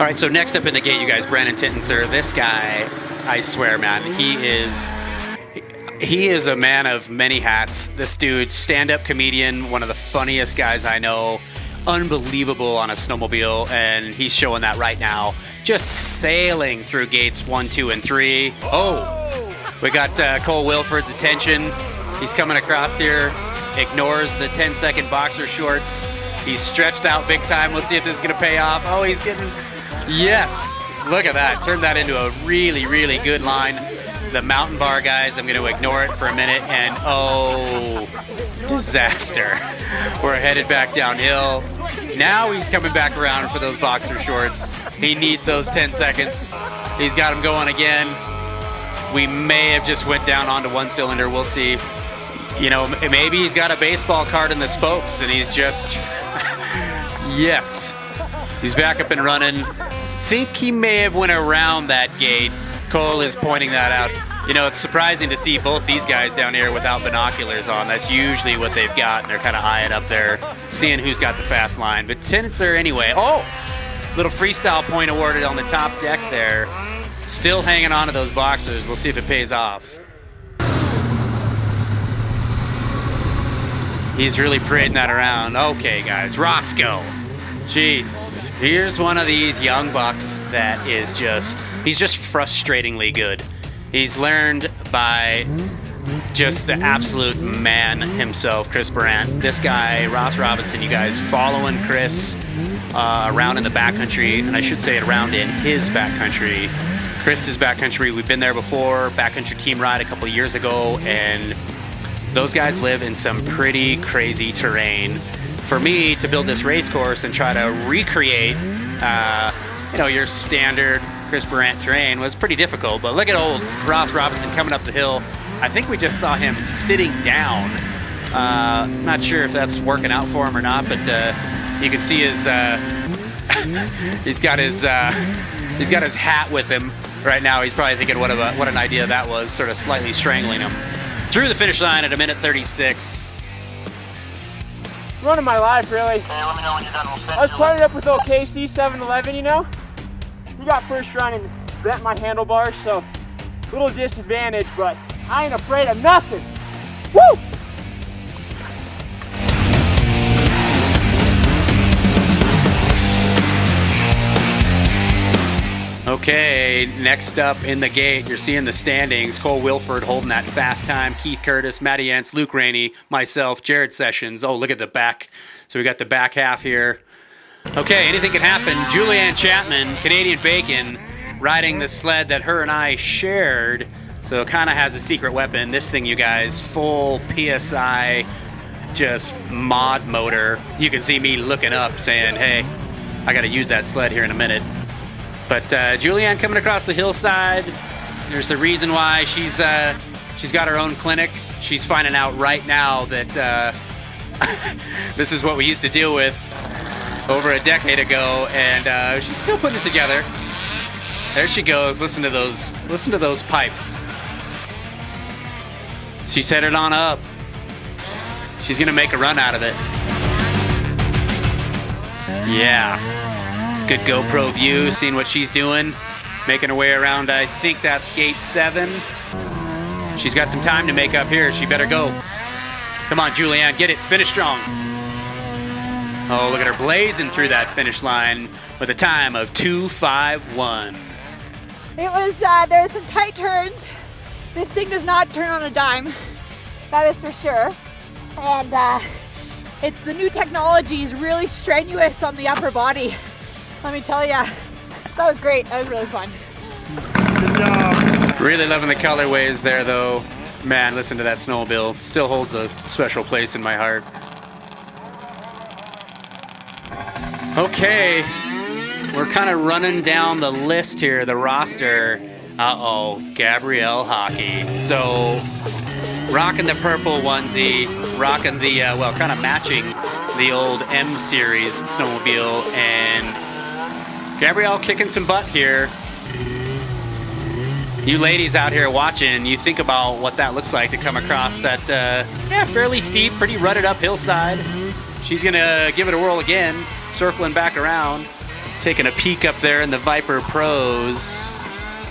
All right, so next up in the gate, you guys, Brandon Tittenser. This guy, I swear, man, he is a man of many hats. This dude, stand-up comedian, one of the funniest guys I know, unbelievable on a snowmobile, and he's showing that right now. Just sailing through gates 1, 2, and 3. Oh, we got Cole Wilford's attention. He's coming across here, ignores the 10-second boxer shorts. He's stretched out big time. We'll see if this is gonna pay off. Oh, he's getting, yes, look at that. Turned that into a really, really good line. The mountain bar guys, I'm gonna ignore it for a minute, and oh, disaster. We're headed back downhill. Now he's coming back around for those boxer shorts. He needs those 10 seconds. He's got him going again. We may have just went down onto one cylinder, we'll see. You know, maybe he's got a baseball card in the spokes and he's just, yes. He's back up and running. Think he may have went around that gate. Cole is pointing that out. You know, it's surprising to see both these guys down here without binoculars on. That's usually what they've got, and they're kind of eyeing up there, seeing who's got the fast line. But Tittenser anyway. Oh, little freestyle point awarded on the top deck there. Still hanging on to those boxers. We'll see if it pays off. He's really parading that around. Okay, guys, Roscoe. Jesus. Here's one of these young bucks that is just, he's just frustratingly good. He's learned by just the absolute man himself, Chris Brandt. This guy, Ross Robinson, you guys following Chris around in the backcountry, and I should say around in his backcountry. Chris's backcountry, we've been there before, backcountry team ride a couple of years ago, and those guys live in some pretty crazy terrain. For me to build this race course and try to recreate, you know, your standard Chris Brandt terrain was pretty difficult. But look at old Ross Robinson coming up the hill. I think we just saw him sitting down. Not sure if that's working out for him or not, but you can see his he's got his hat with him right now. He's probably thinking what an idea that was, sort of slightly strangling him. Through the finish line at 1:36. Running my life, really. Okay, let me know when you're done. We'll send I was you partnered up with OKC 7-Eleven, you know? He got first run and bent my handlebars, so a little disadvantage, but I ain't afraid of nothing. Woo! Okay, next up in the gate, you're seeing the standings. Cole Wilford holding that fast time. Keith Curtis, Matty Yance, Luke Rainey, myself, Jared Sessions. Oh, look at the back. So we got the back half here. Okay, anything can happen. Julianne Chapman, Canadian Bacon, riding the sled that her and I shared. So it kind of has a secret weapon. This thing, you guys, full PSI, just mod motor. You can see me looking up saying, hey, I got to use that sled here in a minute. But Julianne coming across the hillside. There's a reason why she's got her own clinic. She's finding out right now that this is what we used to deal with over a decade ago, and she's still putting it together. There she goes. Listen to those pipes. She's headed on up. She's gonna make a run out of it. Yeah. Good GoPro view, seeing what she's doing. Making her way around, I think that's gate 7. She's got some time to make up here. She better go. Come on, Julianne, get it. Finish strong. Oh, look at her blazing through that finish line with a time of 2:51. It was, there were some tight turns. This thing does not turn on a dime. That is for sure. And it's the new technology is really strenuous on the upper body. Let me tell you, that was great. That was really fun. Good job. Really loving the colorways there, though. Man, listen to that snowmobile. Still holds a special place in my heart. Okay, we're kind of running down the list here, the roster. Uh-oh, Gabrielle Hockey. So, rocking the purple onesie, rocking the, well, kind of matching the old M Series snowmobile, and Gabrielle kicking some butt here. You ladies out here watching, you think about what that looks like to come across that, fairly steep, pretty rutted up hillside. She's gonna give it a whirl again, circling back around. taking a peek up there in the Viper Pros.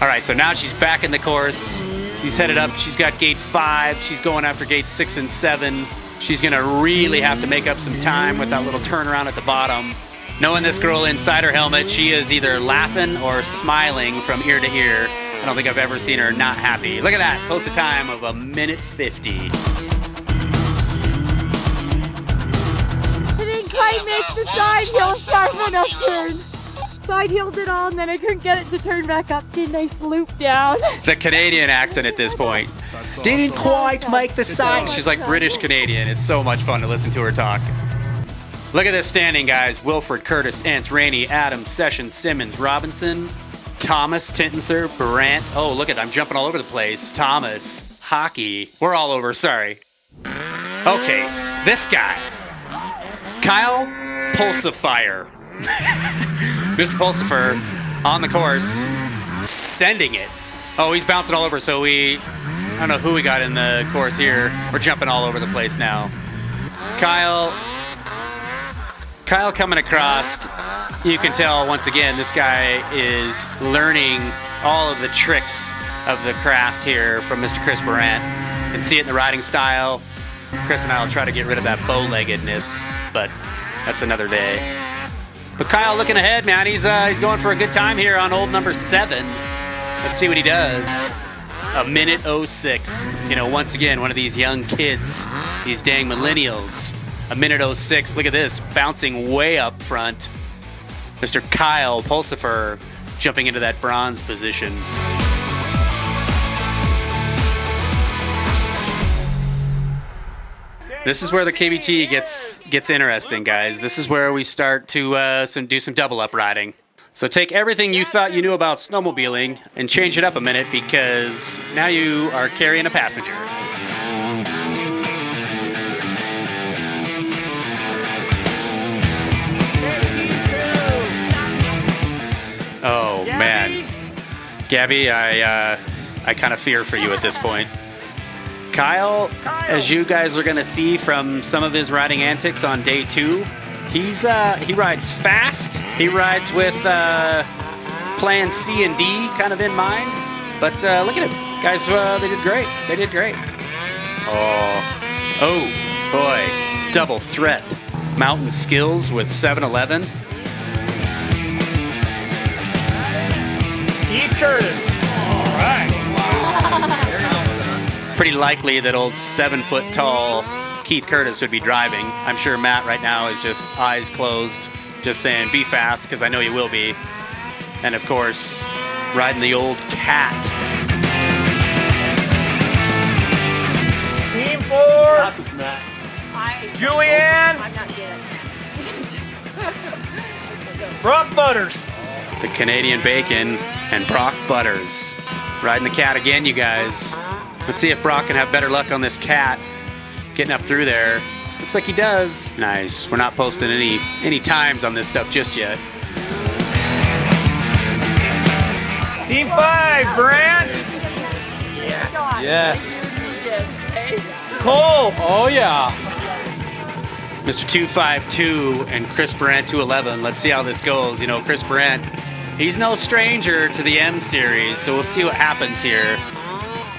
All right, so now she's back in the course. She's headed up. She's got gate 5. She's going after gate 6 and 7. She's gonna really have to make up some time with that little turnaround at the bottom. Knowing this girl inside her helmet, she is either laughing or smiling from ear to ear. I don't think I've ever seen her not happy. Look at that, posted time of 1:50. I didn't quite make the side hill sharp enough turn. Side heeled it on, then I couldn't get it to turn back up. Did a nice loop down. The Canadian accent at this point. Didn't quite make the side. She's like British Canadian. It's so much fun to listen to her talk. Look at this standing, guys. Wilfred, Curtis, Ants, Rainey, Adams, Sessions, Simmons, Robinson, Thomas, Tintenser, Brandt. Oh, look at, I'm jumping all over the place. Thomas, Hockey. We're all over, sorry. Okay, this guy. Kyle Pulsifier. Mr. Pulsifer on the course, sending it. Oh, he's bouncing all over, so I don't know who we got in the course here. We're jumping all over the place now. Kyle coming across. You can tell, once again, this guy is learning all of the tricks of the craft here from Mr. Chris Brandt. You can see it in the riding style. Chris and I will try to get rid of that bow-leggedness, but that's another day. But Kyle looking ahead, man. He's going for a good time here on old number 7. Let's see what he does. 1:06. You know, once again, one of these young kids, these dang millennials. 1:06. Look at this, bouncing way up front. Mr. Kyle Pulsifer jumping into that bronze position. This is where the KBT gets interesting, guys. This is where we start to do some double up riding. So take everything you thought you knew about snowmobiling and change it up a minute, because now you are carrying a passenger. Oh, man. Gabby, I kind of fear for you at this point. Kyle, as you guys are going to see from some of his riding antics on day 2, he rides fast. He rides with plan C and D kind of in mind. But look at him. Guys, they did great. They did great. Oh, boy. Double threat. Mountain skills with 7-Eleven. Keith Curtis. All right. Pretty likely that old 7-foot-tall Keith Curtis would be driving. I'm sure Matt right now is just eyes closed, just saying, be fast, because I know you will be. And of course, riding the old cat. Team 4. Julianne. I'm not good. Brock Butters. The Canadian Bacon and Brock Butters. Riding the cat again, you guys. Let's see if Brock can have better luck on this cat. Getting up through there. Looks like he does. Nice. We're not posting any times on this stuff just yet. Team 5, Brandt. Yes. Cole. Oh, yeah. Mr. 252 and Chris Brandt 211. Let's see how this goes. You know, Chris Brandt, he's no stranger to the M series, so we'll see what happens here.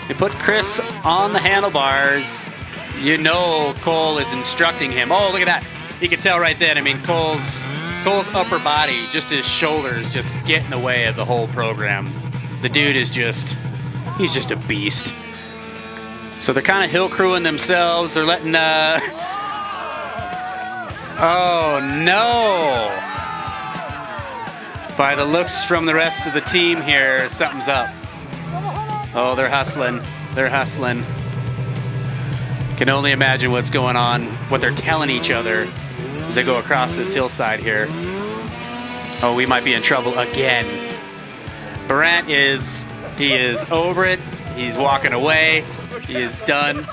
They put Chris on the handlebars. You know Cole is instructing him. Oh, look at that. You can tell right then. I mean, Cole's upper body, just his shoulders, just get in the way of the whole program. The dude is he's just a beast. So they're kind of hill crewing themselves. They're letting, oh, no. By the looks from the rest of the team here, something's up. Oh, they're hustling. They're hustling. Can only imagine what's going on, what they're telling each other as they go across this hillside here. Oh, we might be in trouble again. Brandt is over it. He's walking away. He is done.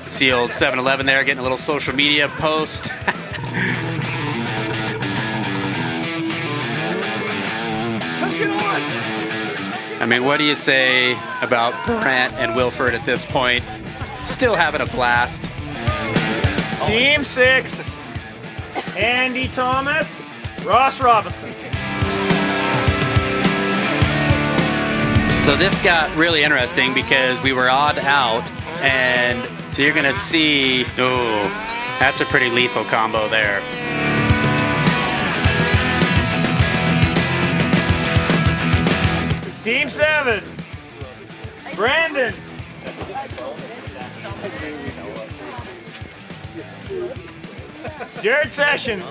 See old 7-Eleven there getting a little social media post. I mean, what do you say about Brandt and Wilfred at this point? Still having a blast. Team 6, Andy Thomas, Ross Robinson. So this got really interesting because we were odd out, and so you're gonna see, oh, that's a pretty lethal combo there. Team 7. Brandon. Jared Sessions.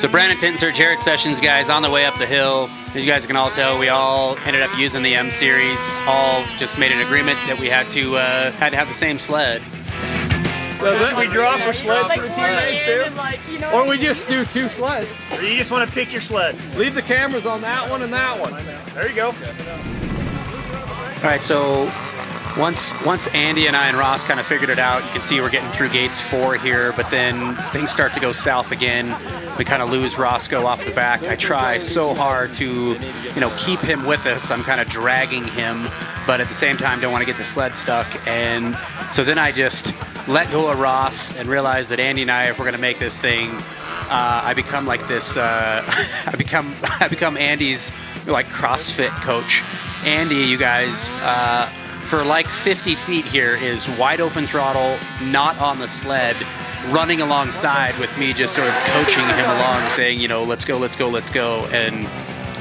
So Brandon Tintzer, Jared Sessions, guys, on the way up the hill. As you guys can all tell, we all ended up using the M series. All just made an agreement that we had to have the same sled. So we draw for sleds for the team race too? Or we just do 2 sleds. Or you just want to pick your sled? Leave the cameras on that one and that one. There you go. All right, so once Andy and I and Ross kind of figured it out, you can see we're getting through gates 4 here, but then things start to go south again. We kind of lose Roscoe off the back. I try so hard to, keep him with us. I'm kind of dragging him, but at the same time don't want to get the sled stuck. And so then I just let go of Ross and realize that Andy and I, if we're going to make this thing, I become like this, I become Andy's like CrossFit coach. Andy, you guys, for like 50 feet here is wide open throttle, not on the sled, running alongside with me, just sort of coaching him along, saying, let's go, let's go, let's go. And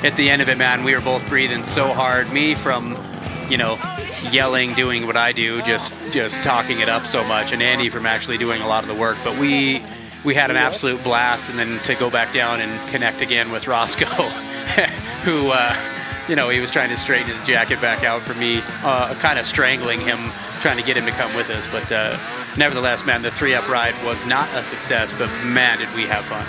at the end of it, man, we were both breathing so hard. Me from, yelling, doing what I do, just talking it up so much, and Andy from actually doing a lot of the work. But we had an absolute blast, and then to go back down and connect again with Roscoe, who, he was trying to straighten his jacket back out for me, kind of strangling him, trying to get him to come with us. But nevertheless, man, the 3-up ride was not a success, but man, did we have fun.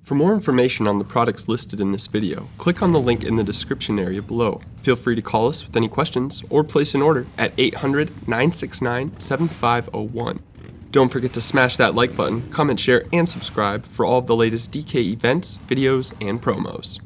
For more information on the products listed in this video, click on the link in the description area below. Feel free to call us with any questions or place an order at 800-969-7501. Don't forget to smash that like button, comment, share, and subscribe for all of the latest DK events, videos, and promos.